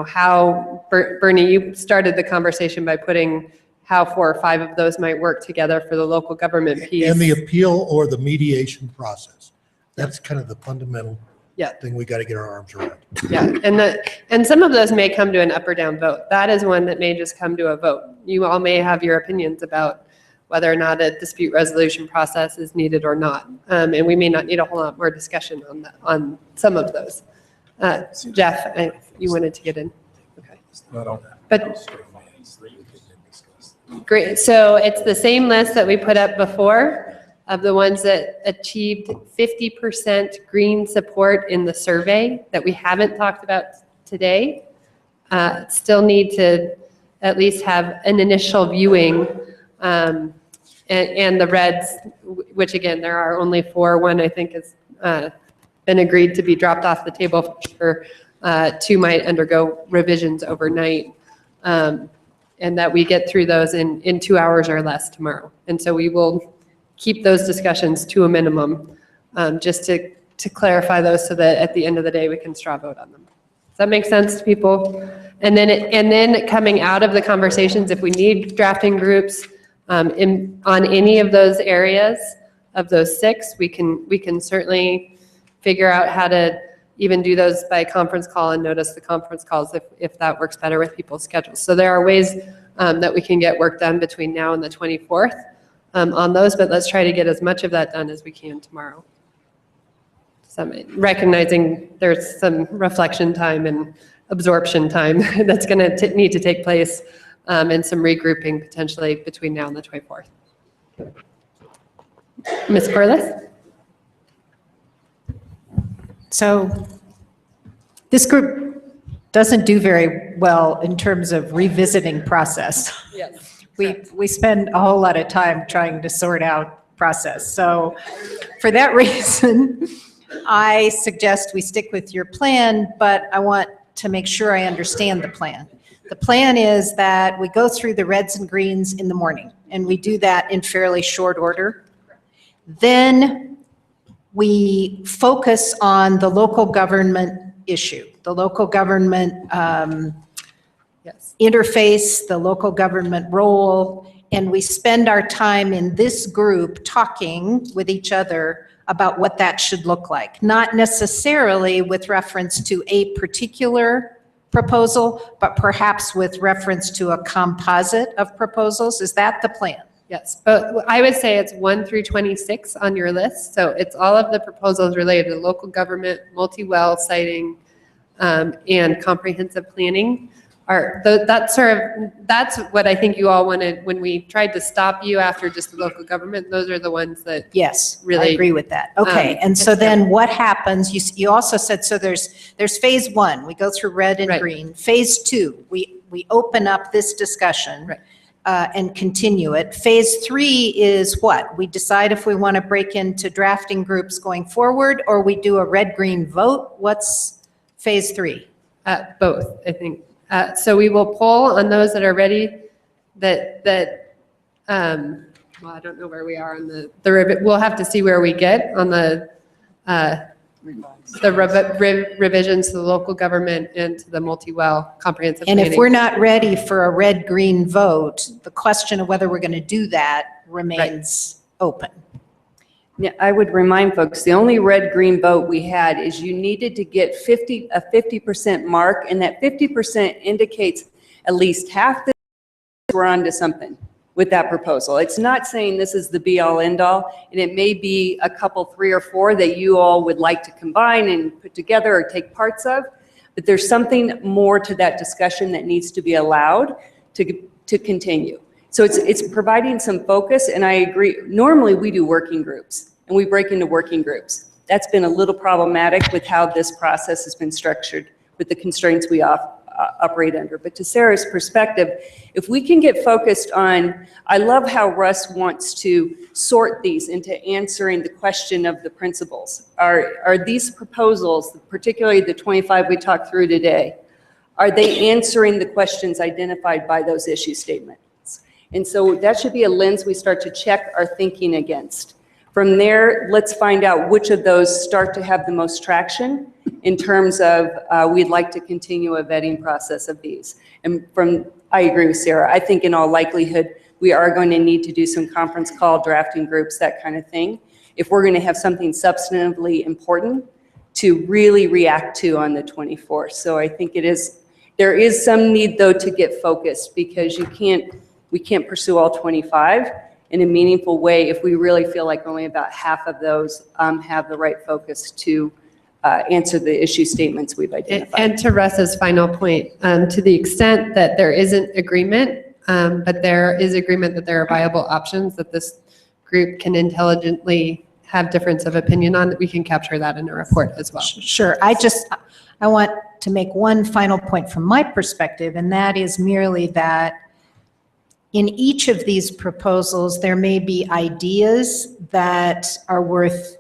how, Bernie, you started the conversation by putting how 4 or 5 of those might work together for the local government piece. And the appeal or the mediation process. That's kind of the fundamental thing we got to get our arms around. Yeah, and some of those may come to an up or down vote. That is one that may just come to a vote. You all may have your opinions about whether or not a dispute resolution process is needed or not. And we may not need a whole lot more discussion on some of those. Jeff, you wanted to get in? Okay. But great, so it's the same list that we put up before of the ones that achieved 50% green support in the survey that we haven't talked about today. Still need to at least have an initial viewing, and the reds, which again, there are only 4. One I think has been agreed to be dropped off the table for sure. 2 might undergo revisions overnight. And and that we get through those in 2 hours or less tomorrow. And so we will keep those discussions to a minimum, just to clarify those so that at the end of the day, we can straw vote on them. Does that make sense to people? And then coming out of the conversations, if we need drafting groups on any of those areas of those 6, we can certainly figure out how to even do those by conference call and notice the conference calls if that works better with people's schedules. So there are ways that we can get work done between now and the 24th on those, but let's try to get as much of that done as we can tomorrow. Recognizing there's some reflection time and absorption time that's going to need to take place, and some regrouping potentially between now and the 24th. Ms. Corliss? So this group doesn't do very well in terms of revisiting process. Yes. We spend a whole lot of time trying to sort out process. So for that reason, I suggest we stick with your plan, but I want to make sure I understand the plan. The plan is that we go through the reds and greens in the morning, and we do that in fairly short order. Then we focus on the local government issue, the local government interface, the local government role, and we spend our time in this group talking with each other about what that should look like, not necessarily with reference to a particular proposal, but perhaps with reference to a composite of proposals. Is that the plan? Yes, but I would say it's 1 through 26 on your list. So it's all of the proposals related to local government, multi-well siting, and comprehensive planning. That's what I think you all wanted when we tried to stop you after just the local government. Those are the ones that yes, really I agree with that. Okay, and so then what happens? You also said so. There's phase 1. We go through red and green. Phase 2. We open up this discussion. Right. And continue it. Phase 3 is what? We decide if we want to break into drafting groups going forward, or we do a red-green vote. What's phase 3? Both, I think. So we will poll on those that are ready, well, I don't know where we are on we'll have to see where we get on the revisions to the local government and to the multi-well comprehensive And planning. if we're not ready for a red-green vote, the question of whether we're going to do that remains open. Yeah, I would remind folks, the only red-green vote we had is you needed to get a 50% mark, and that 50% indicates at least half the we're onto something with that proposal. It's not saying this is the be-all, end-all, and it may be a couple, 3 or 4 that you all would like to combine and put together or take parts of, but there's something more to that discussion that needs to be allowed to continue. So it's providing some focus, and I agree. Normally, we do working groups, and we break into working groups. That's been a little problematic with how this process has been structured with the constraints we operate under. But to Sarah's perspective, if we can get focused on, I love how Russ wants to sort these into answering the question of the principles. Are these proposals, particularly the 25 we talked through today, are they answering the questions identified by those issue statements? And so that should be a lens we start to check our thinking against. From there, let's find out which of those start to have the most traction in terms of we'd like to continue a vetting process of these. And I agree with Sarah. I think in all likelihood, we are going to need to do some conference call, drafting groups, that kind of thing, if we're going to have something substantively important to really react to on the 24th. So I think there is some need though to get focused, because we can't pursue all 25 in a meaningful way if we really feel like only about half of those have the right focus to answer the issue statements we've identified. And to Russ's final point, to the extent that there isn't agreement, but there is agreement that there are viable options that this group can intelligently have difference of opinion on, that we can capture that in a report as well. Sure. I want to make one final point from my perspective, and that is merely that in each of these proposals, there may be ideas that are worth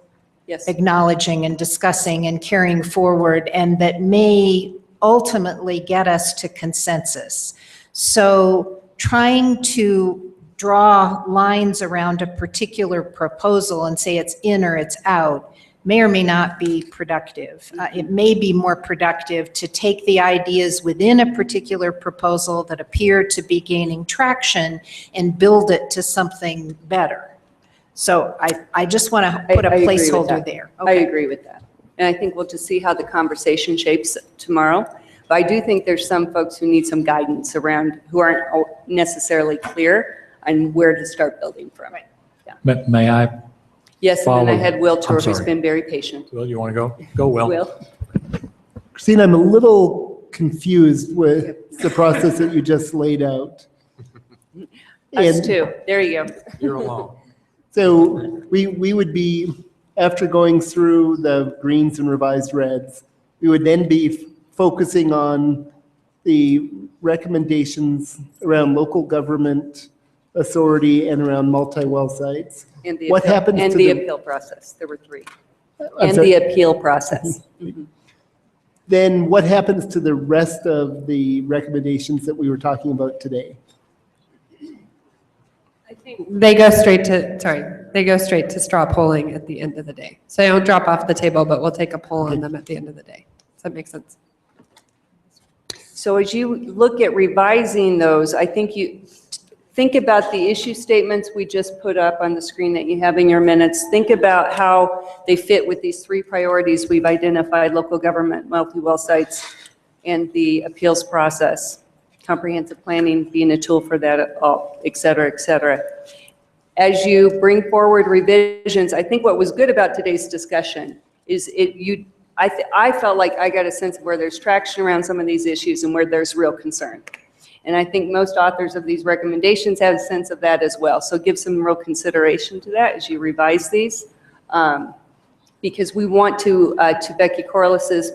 acknowledging and discussing and carrying forward, and that may ultimately get us to consensus. So trying to draw lines around a particular proposal and say it's in or it's out may or may not be productive. It may be more productive to take the ideas within a particular proposal that appear to be gaining traction and build it to something better. So I just want to put a I agree with placeholder that. there. I Okay. agree with that. And I think we'll just see how the conversation shapes tomorrow. But I do think there's some folks who need some guidance around, who aren't necessarily clear on where to start building from. May I? Yes, and then I Follow- had Will I'm Tor, who's sorry. been very patient. Will, you want to go? Go, Will. Will? Christine, I'm a little confused with the process that you just laid out. Us And too. There you go. You're alone. So we would be, after going through the greens and revised reds, we would then be focusing on the recommendations around local government authority and around multi-well sites. And the What appeal- happens and to the the- appeal process. There were three. I'm And sorry. the appeal process. Mhm. Then what happens to the rest of the recommendations that we were talking about today? They go straight to straw polling at the end of the day. So they don't drop off the table, but we'll take a poll on them at the end of the day. Does that make sense? So as you look at revising those, I think you think about the issue statements we just put up on the screen that you have in your minutes. Think about how they fit with these three priorities we've identified: local government, multi-well sites, and the appeals process. Comprehensive planning being a tool for that, et cetera, et cetera. As you bring forward revisions, I think what was good about today's discussion is I felt like I got a sense of where there's traction around some of these issues and where there's real concern. And I think most authors of these recommendations have a sense of that as well. So give some real consideration to that as you revise these. Because we want to Becky Corliss's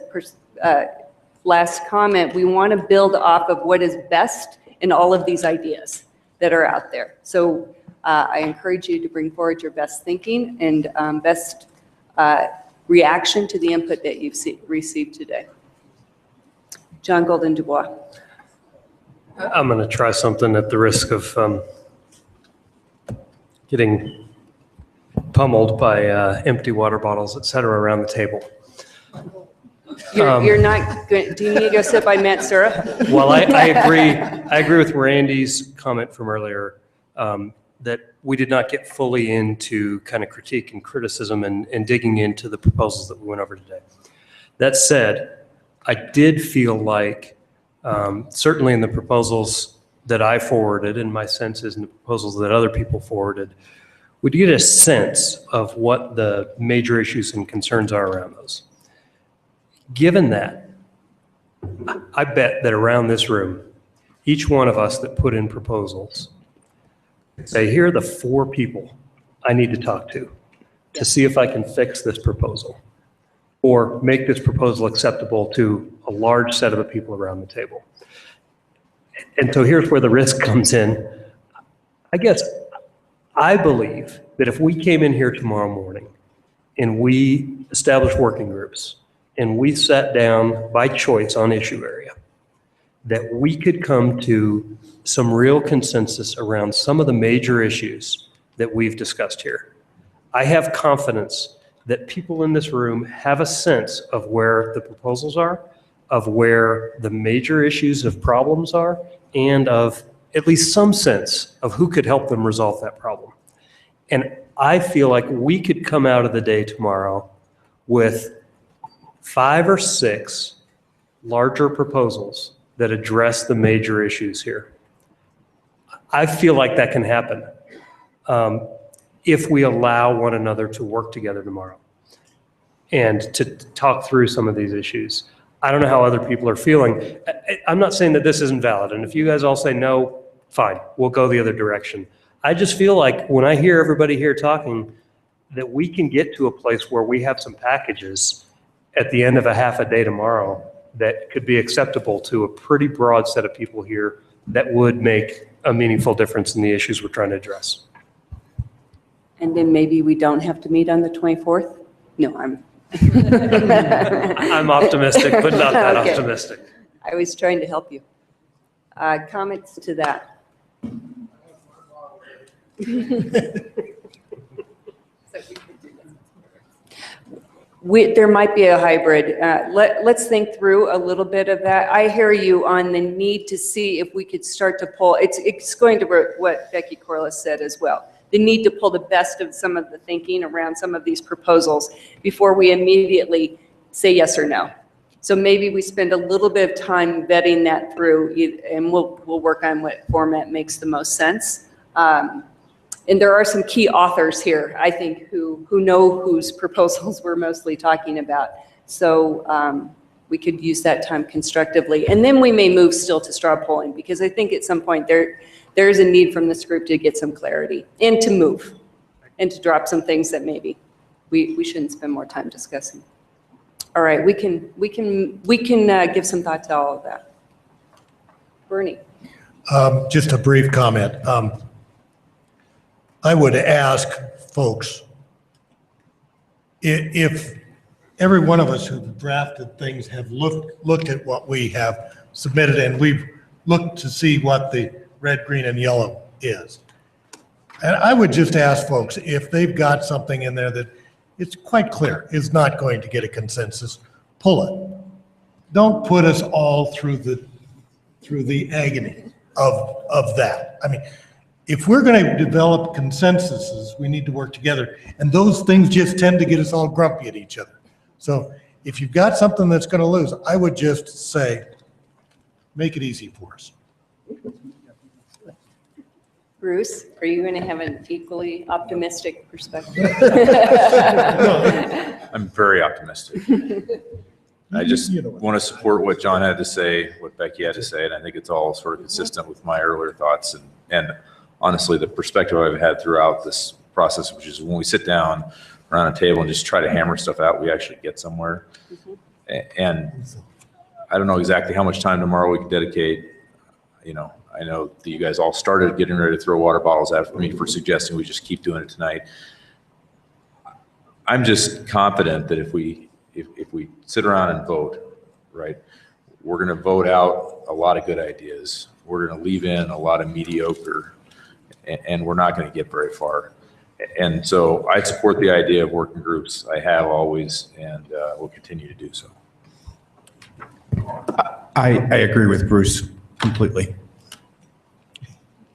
last comment, we want to build off of what is best in all of these ideas that are out there. So I encourage you to bring forward your best thinking and best reaction to the input that you've received today. John Golden Dubois. I'm going to try something at the risk of getting pummeled by empty water bottles, et cetera, around the table. You're not going, do you need to go sit by Matt Sura? Well, I agree with Randy's comment from earlier, that we did not get fully into kind of critique and criticism and digging into the proposals that we went over today. That said, I did feel like, certainly in the proposals that I forwarded, and my sense is in the proposals that other people forwarded, we did get a sense of what the major issues and concerns are around those. Given that, I bet that around this room, each one of us that put in proposals say, here are the 4 people I need to talk to see if I can fix this proposal or make this proposal acceptable to a large set of the people around the table. And so here's where the risk comes in. I guess I believe that if we came in here tomorrow morning and we established working groups and we sat down by choice on issue area, that we could come to some real consensus around some of the major issues that we've discussed here. I have confidence that people in this room have a sense of where the proposals are, of where the major issues of problems are, and of at least some sense of who could help them resolve that problem. And I feel like we could come out of the day tomorrow with 5 or 6 larger proposals that address the major issues here. I feel like that can happen if we allow one another to work together tomorrow and to talk through some of these issues. I don't know how other people are feeling. I'm not saying that this isn't valid, and if you guys all say no, fine, we'll go the other direction. I just feel like when I hear everybody here talking, that we can get to a place where we have some packages at the end of a half a day tomorrow that could be acceptable to a pretty broad set of people here that would make a meaningful difference in the issues we're trying to address. And then maybe we don't have to meet on the 24th? No, I'm optimistic, but not that Okay. optimistic. I was trying to help you. Comments to that? There might be a hybrid. Let's think through a little bit of that. I hear you on the need to see if we could start to pull, it's going to what Becky Corliss said as well. The need to pull the best of some of the thinking around some of these proposals before we immediately say yes or no. So maybe we spend a little bit of time vetting that through, and we'll work on what format makes the most sense. And there are some key authors here, I think, who know whose proposals we're mostly talking about. So we could use that time constructively. And then we may move still to straw polling, because I think at some point there's a need from this group to get some clarity and to move and to drop some things that maybe we shouldn't spend more time discussing. All right, we can give some thought to all of that. Bernie. Just a brief comment. I would ask folks, if every one of us who've drafted things have looked at what we have submitted, and we've looked to see what the red, green, and yellow is. And I would just ask folks, if they've got something in there that it's quite clear is not going to get a consensus, pull it. Don't put us all through the agony of that. I mean, if we're going to develop consensuses, we need to work together. And those things just tend to get us all grumpy at each other. So if you've got something that's going to lose, I would just say, make it easy for us. Bruce, are you going to have an equally optimistic perspective? I'm very optimistic. I just want to support what John had to say, what Becky had to say, and I think it's all sort of consistent with my earlier thoughts. And honestly, the perspective I've had throughout this process, which is when we sit down around a table and just try to hammer stuff out, we actually get somewhere. And I don't know exactly how much time tomorrow we can dedicate. You know, I know that you guys all started getting ready to throw water bottles at me for suggesting we just keep doing it tonight. I'm just confident that if we sit around and vote, right, we're going to vote out a lot of good ideas. We're going to leave in a lot of mediocre, and we're not going to get very far. And so I support the idea of working groups. I have always, and will continue to do so. I agree with Bruce completely.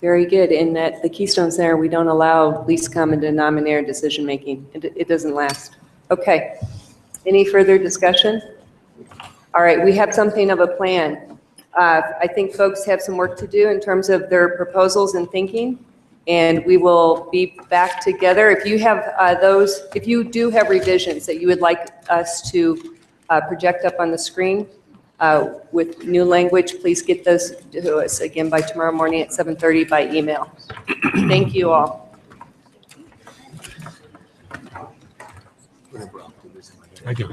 Very good. In that the Keystone's there, we don't allow least common denominator decision making. It doesn't last. Okay. Any further discussion? All right, we have something of a plan. I think folks have some work to do in terms of their proposals and thinking, and we will be back together. If you have if you do have revisions that you would like us to project up on the screen with new language, please get those to us again by tomorrow morning at 7:30 by email. Thank you all. I do.